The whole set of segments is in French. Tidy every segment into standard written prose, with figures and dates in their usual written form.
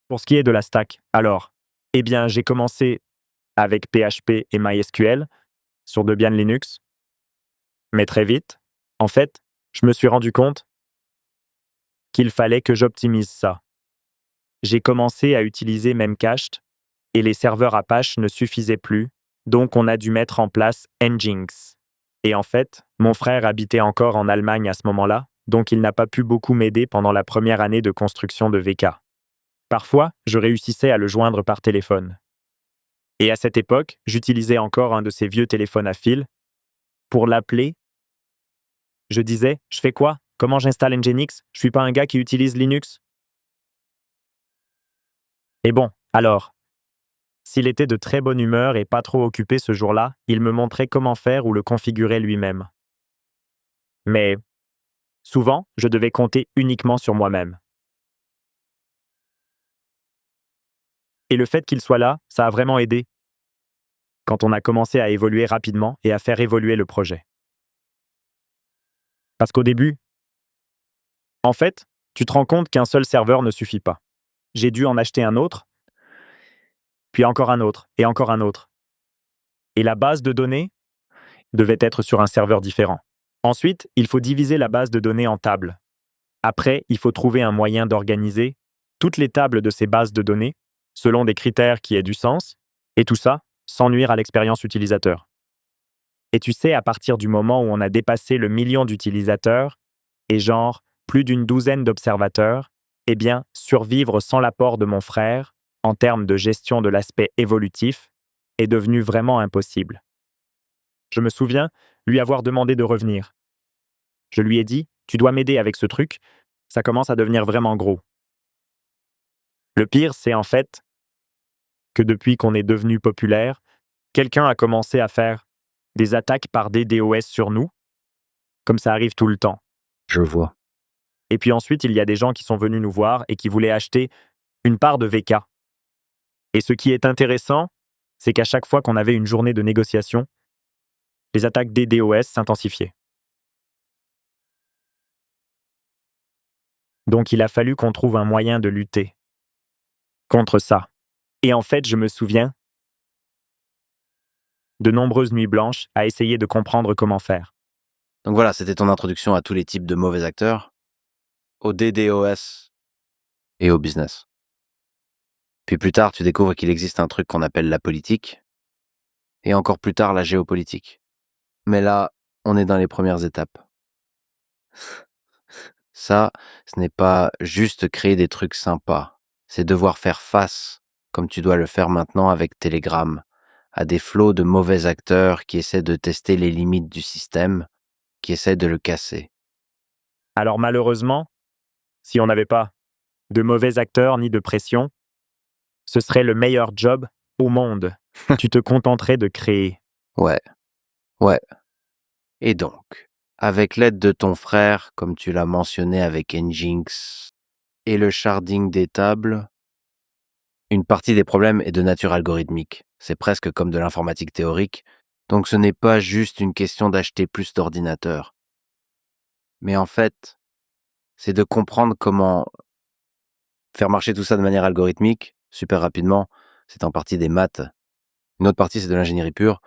Pour ce qui est de la stack, alors, eh bien, j'ai commencé avec PHP et MySQL sur Debian Linux, mais très vite, en fait, je me suis rendu compte qu'il fallait que j'optimise ça. J'ai commencé à utiliser Memcached et les serveurs Apache ne suffisaient plus, donc on a dû mettre en place Nginx. Et en fait, mon frère habitait encore en Allemagne à ce moment-là, donc il n'a pas pu beaucoup m'aider pendant la première année de construction de VK. Parfois, je réussissais à le joindre par téléphone. Et à cette époque, j'utilisais encore un de ces vieux téléphones à fil. Pour l'appeler, je disais: « Je fais quoi? Comment j'installe Nginx? Je suis pas un gars qui utilise Linux. » Et bon, alors, s'il était de très bonne humeur et pas trop occupé ce jour-là, il me montrait comment faire ou le configurer lui-même. Mais souvent, je devais compter uniquement sur moi-même. Et le fait qu'il soit là, ça a vraiment aidé quand on a commencé à évoluer rapidement et à faire évoluer le projet. Parce qu'au début, en fait, tu te rends compte qu'un seul serveur ne suffit pas. J'ai dû en acheter un autre, puis encore un autre, et encore un autre. Et la base de données devait être sur un serveur différent. Ensuite, il faut diviser la base de données en tables. Après, il faut trouver un moyen d'organiser toutes les tables de ces bases de données selon des critères qui aient du sens, et tout ça sans nuire à l'expérience utilisateur. Et tu sais, à partir du moment où on a dépassé le million d'utilisateurs et genre plus d'une douzaine d'observateurs, eh bien, survivre sans l'apport de mon frère, en termes de gestion de l'aspect évolutif, est devenu vraiment impossible. Je me souviens lui avoir demandé de revenir. Je lui ai dit: « Tu dois m'aider avec ce truc, ça commence à devenir vraiment gros. » Le pire, c'est en fait que depuis qu'on est devenu populaire, quelqu'un a commencé à faire des attaques par des DOS sur nous, comme ça arrive tout le temps. Je vois. Et puis ensuite, il y a des gens qui sont venus nous voir et qui voulaient acheter une part de VK. Et ce qui est intéressant, c'est qu'à chaque fois qu'on avait une journée de négociation, les attaques des DOS s'intensifiaient. Donc il a fallu qu'on trouve un moyen de lutter contre ça. Et en fait, je me souviens de nombreuses nuits blanches à essayer de comprendre comment faire. Donc voilà, c'était ton introduction à tous les types de mauvais acteurs, au DDoS et au business. Puis plus tard, tu découvres qu'il existe un truc qu'on appelle la politique, et encore plus tard la géopolitique. Mais là, on est dans les premières étapes. Ça, ce n'est pas juste créer des trucs sympas, c'est devoir faire face, comme tu dois le faire maintenant avec Telegram, à des flots de mauvais acteurs qui essaient de tester les limites du système, qui essaient de le casser. Alors malheureusement, si on n'avait pas de mauvais acteurs ni de pression, ce serait le meilleur job au monde. Tu te contenterais de créer. Ouais, ouais. Et donc, avec l'aide de ton frère, comme tu l'as mentionné avec Nginx, et le sharding des tables, une partie des problèmes est de nature algorithmique. C'est presque comme de l'informatique théorique, donc ce n'est pas juste une question d'acheter plus d'ordinateurs. Mais en fait, c'est de comprendre comment faire marcher tout ça de manière algorithmique, super rapidement. C'est en partie des maths. Une autre partie, c'est de l'ingénierie pure,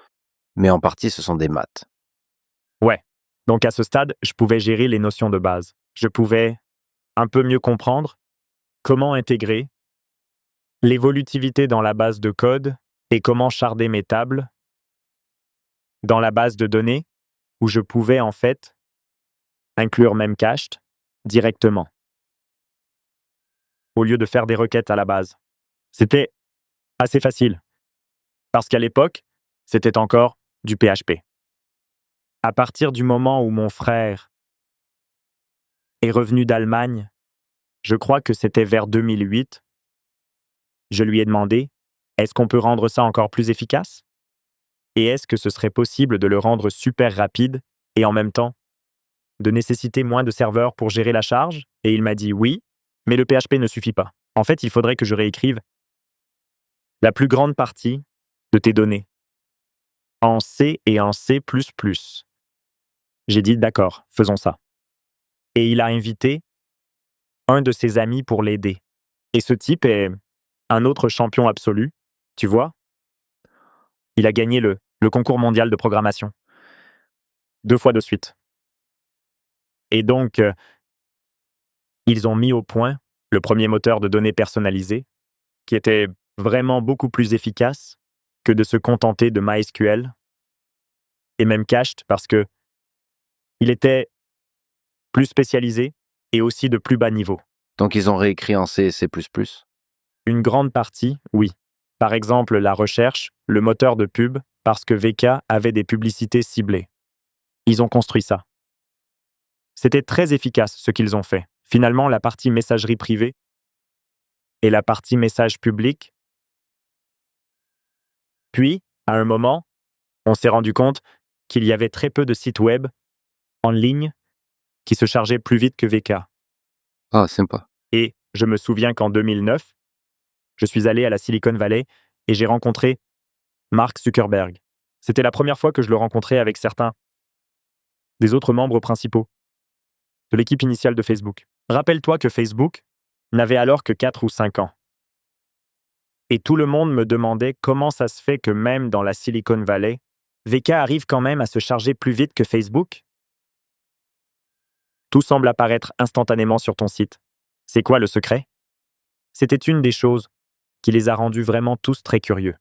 mais en partie, ce sont des maths. Ouais. Donc à ce stade, je pouvais gérer les notions de base. Je pouvais un peu mieux comprendre comment intégrer l'évolutivité dans la base de code et comment charder mes tables dans la base de données où je pouvais en fait inclure Memcached directement au lieu de faire des requêtes à la base. C'était assez facile parce qu'à l'époque, c'était encore du PHP. À partir du moment où mon frère est revenu d'Allemagne, je crois que c'était vers 2008, je lui ai demandé: est-ce qu'on peut rendre ça encore plus efficace? Et est-ce que ce serait possible de le rendre super rapide et en même temps de nécessiter moins de serveurs pour gérer la charge? Et il m'a dit oui, mais le PHP ne suffit pas. En fait, il faudrait que je réécrive la plus grande partie de tes données en C et en C++. J'ai dit d'accord, faisons ça. Et il a invité un de ses amis pour l'aider. Et ce type est un autre champion absolu, tu vois. Il a gagné le concours mondial de programmation 2 fois de suite. Et donc, ils ont mis au point le premier moteur de données personnalisé, qui était vraiment beaucoup plus efficace que de se contenter de MySQL et même Cached parce que il était plus spécialisé et aussi de plus bas niveau. Donc ils ont réécrit en C et C++. Une grande partie, oui. Par exemple, la recherche, le moteur de pub, parce que VK avait des publicités ciblées. Ils ont construit ça. C'était très efficace ce qu'ils ont fait. Finalement, la partie messagerie privée et la partie message public. Puis, à un moment, on s'est rendu compte qu'il y avait très peu de sites web en ligne qui se chargeaient plus vite que VK. Ah, sympa. Et je me souviens qu'en 2009, je suis allé à la Silicon Valley et j'ai rencontré Mark Zuckerberg. C'était la première fois que je le rencontrais avec certains des autres membres principaux de l'équipe initiale de Facebook. Rappelle-toi que Facebook n'avait alors que 4 ou 5 ans. Et tout le monde me demandait comment ça se fait que même dans la Silicon Valley, VK arrive quand même à se charger plus vite que Facebook. Tout semble apparaître instantanément sur ton site. C'est quoi le secret? C'était une des choses qui les a rendus vraiment tous très curieux.